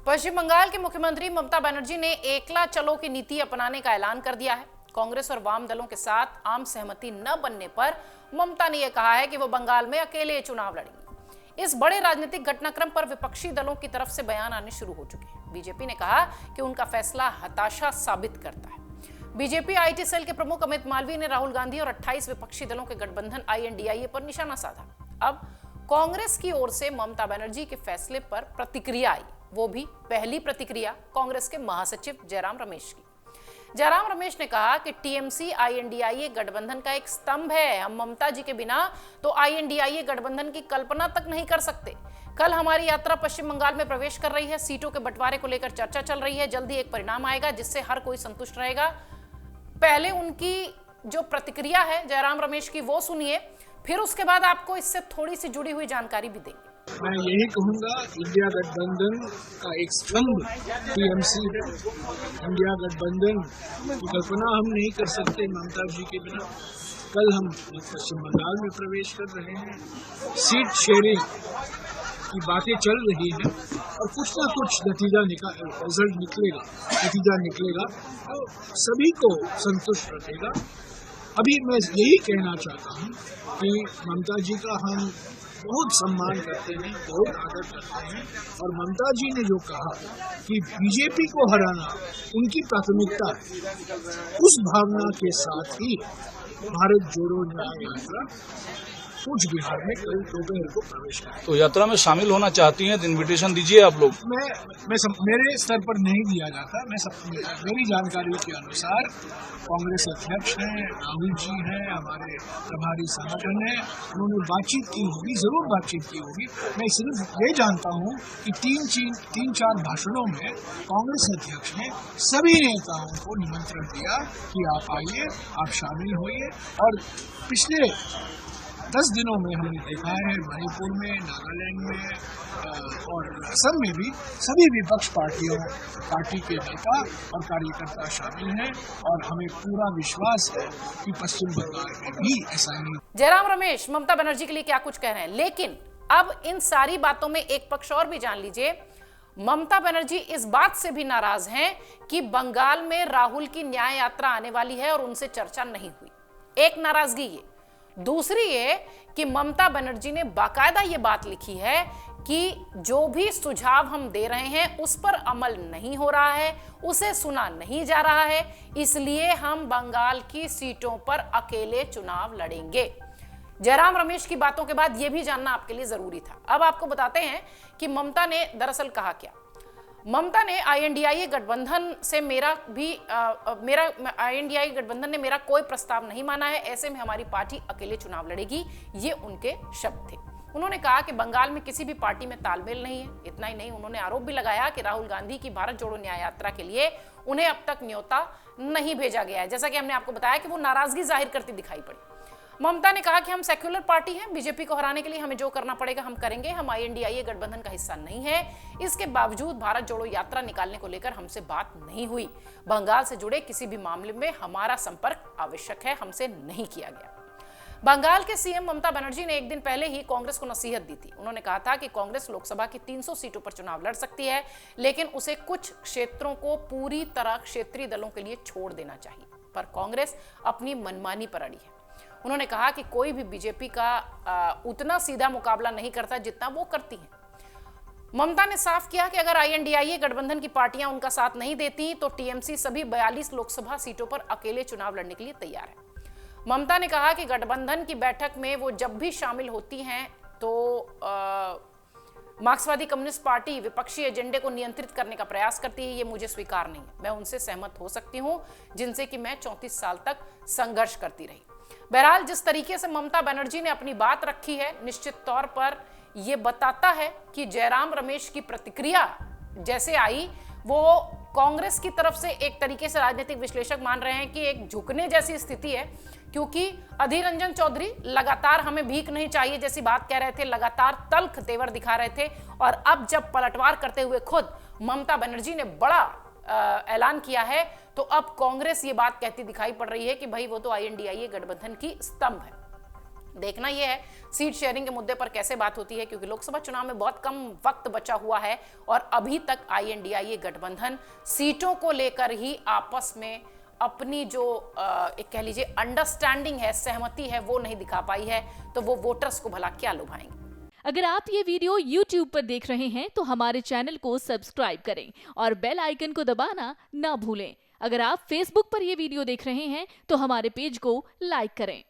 पश्चिम बंगाल की मुख्यमंत्री ममता बनर्जी ने एकला चलो की नीति अपनाने का ऐलान कर दिया है। कांग्रेस और वाम दलों के साथ आम सहमति न बनने पर ममता ने यह कहा है कि वो बंगाल में अकेले चुनाव लड़ेंगी। इस बड़े राजनीतिक घटनाक्रम पर विपक्षी दलों की तरफ से बयान आने शुरू हो चुके हैं। बीजेपी ने कहा कि उनका फैसला हताशा साबित करता है। बीजेपी आईटी सेल के प्रमुख अमित मालवीय ने राहुल गांधी और 28 विपक्षी दलों के गठबंधन आईएनडीआईए पर निशाना साधा। अब कांग्रेस की ओर से ममता बनर्जी के फैसले पर प्रतिक्रिया आई, वो भी पहली प्रतिक्रिया कांग्रेस के महासचिव जयराम रमेश की। जयराम रमेश ने कहा कि टीएमसी आईएनडीआईए गठबंधन का एक स्तंभ है। हम ममता जी के बिना तो आईएनडीआईए गठबंधन की कल्पना तक नहीं कर सकते। कल हमारी यात्रा पश्चिम बंगाल में प्रवेश कर रही है। सीटों के बंटवारे को लेकर चर्चा चल रही है। जल्दी एक परिणाम आएगा जिससे हर कोई संतुष्ट रहेगा। पहले उनकी जो प्रतिक्रिया है जयराम रमेश की वो सुनिए, फिर उसके बाद आपको इससे थोड़ी सी जुड़ी हुई जानकारी भी देंगे। मैं यही कहूंगा, इंडिया गठबंधन का एक स्तंभ टीएमसी है। इंडिया गठबंधन की कल्पना हम नहीं कर सकते ममता जी के बिना। कल हम पश्चिम बंगाल में प्रवेश कर रहे हैं। सीट शेयरिंग की बातें चल रही हैं और कुछ ना कुछ रिजल्ट निकलेगा तो सभी को संतुष्ट रखेगा। अभी मैं यही कहना चाहता हूँ कि ममता जी का हम बहुत सम्मान करते हैं, बहुत आदर करते हैं और ममता जी ने जो कहा कि बीजेपी को हराना उनकी प्राथमिकता है, उस भावना के साथ ही भारत जोड़ो न्याय यात्रा कूच बिहार में कल दोपहर को प्रवेश करें। तो यात्रा में शामिल होना चाहती हैं तो इन्विटेशन दीजिए आप लोग। मेरे स्तर पर नहीं दिया जाता। मेरी जानकारी के अनुसार कांग्रेस अध्यक्ष हैं, राहुल जी हैं, हमारे प्रभारी संगठन है, उन्होंने बातचीत की होगी, जरूर बातचीत की होगी। मैं सिर्फ ये जानता हूँ कि तीन चार भाषणों में कांग्रेस अध्यक्ष ने सभी नेताओं को निमंत्रण दिया कि आप आइए, आप शामिल होइए। और पिछले 10 दिनों में हमने देखा है मणिपुर में, नागालैंड में और असम में भी सभी विपक्ष पार्टी के नेता और कार्यकर्ता शामिल हैं और हमें पूरा विश्वास है कि पश्चिम बंगाल में भी ऐसा ही। जयराम रमेश ममता बनर्जी के लिए क्या कुछ कह रहे हैं, लेकिन अब इन सारी बातों में एक पक्ष और भी जान लीजिए। ममता बनर्जी इस बात से भी नाराज हैं कि बंगाल में राहुल की न्याय यात्रा आने वाली है और उनसे चर्चा नहीं हुई। एक नाराजगी ये। दूसरी ये कि ममता बनर्जी ने बाकायदा ये बात लिखी है कि जो भी सुझाव हम दे रहे हैं उस पर अमल नहीं हो रहा है, उसे सुना नहीं जा रहा है, इसलिए हम बंगाल की सीटों पर अकेले चुनाव लड़ेंगे। जयराम रमेश की बातों के बाद यह भी जानना आपके लिए जरूरी था। अब आपको बताते हैं कि ममता ने दरअसल कहा क्या। ममता ने आईएनडीआईए गठबंधन से आईएनडीआईए गठबंधन ने मेरा कोई प्रस्ताव नहीं माना है, ऐसे में हमारी पार्टी अकेले चुनाव लड़ेगी, ये उनके शब्द थे। उन्होंने कहा कि बंगाल में किसी भी पार्टी में तालमेल नहीं है। इतना ही नहीं, उन्होंने आरोप भी लगाया कि राहुल गांधी की भारत जोड़ो न्याय यात्रा के लिए उन्हें अब तक न्योता नहीं भेजा गया है। जैसा कि हमने आपको बताया कि वो नाराजगी जाहिर करती दिखाई पड़ी। ममता ने कहा कि हम सेक्युलर पार्टी हैं, बीजेपी को हराने के लिए हमें जो करना पड़ेगा हम करेंगे। हम आईएनडीआईए गठबंधन का हिस्सा नहीं है। इसके बावजूद भारत जोड़ो यात्रा निकालने को लेकर हमसे बात नहीं हुई। बंगाल से जुड़े किसी भी मामले में हमारा संपर्क आवश्यक है, हमसे नहीं किया गया। बंगाल के सीएम ममता बनर्जी ने एक दिन पहले ही कांग्रेस को नसीहत दी थी। उन्होंने कहा था कि कांग्रेस लोकसभा की 300 सीटों पर चुनाव लड़ सकती है, लेकिन उसे कुछ क्षेत्रों को पूरी तरह क्षेत्रीय दलों के लिए छोड़ देना चाहिए। पर कांग्रेस अपनी मनमानी पर अड़ी है। उन्होंने कहा कि कोई भी बीजेपी का उतना सीधा मुकाबला नहीं करता जितना वो करती हैं। ममता ने साफ किया कि अगर आईएनडीआईए गठबंधन की पार्टियां उनका साथ नहीं देती तो टीएमसी सभी 42 लोकसभा सीटों पर अकेले चुनाव लड़ने के लिए तैयार है। ममता ने कहा कि गठबंधन की बैठक में वो जब भी शामिल होती हैं तो मार्क्सवादी कम्युनिस्ट पार्टी विपक्षी एजेंडे को नियंत्रित करने का प्रयास करती है। ये मुझे स्वीकार नहीं है। मैं उनसे सहमत हो सकती हूं जिनसे कि मैं 34 साल तक संघर्ष करती रही। बहरहाल जिस तरीके से ममता बनर्जी ने अपनी बात रखी है, निश्चित तौर पर यह बताता है कि जयराम रमेश की प्रतिक्रिया जैसे आई वो कांग्रेस की तरफ से एक तरीके से राजनीतिक विश्लेषक मान रहे हैं कि एक झुकने जैसी स्थिति है, क्योंकि अधीर रंजन चौधरी लगातार हमें भीख नहीं चाहिए जैसी बात कह रहे थे, लगातार तल्ख तेवर दिखा रहे थे, और अब जब पलटवार करते हुए खुद ममता बनर्जी ने बड़ा ऐलान किया है तो अब कांग्रेस ये बात कहती दिखाई पड़ रही है कि भाई वो तो आईएनडीआईए गठबंधन की स्तंभ है। देखना यह है सीट शेयरिंग के मुद्दे पर कैसे बात होती है, क्योंकि लोकसभा चुनाव में बहुत कम वक्त बचा हुआ है और अभी तक INDIA गठबंधन सीटों को लेकर ही आपस में अपनी जो एक कह लीजिए अंडरस्टैंडिंग है, सहमति है, वो नहीं दिखा पाई है। तो वो वोटर्स को भला क्या लुभाएंगे। अगर आप ये वीडियो YouTube पर देख रहे हैं तो हमारे चैनल को सब्सक्राइब करें और बेल आइकन को दबाना ना भूलें। अगर आप Facebook पर ये वीडियो देख रहे हैं तो हमारे पेज को लाइक करें।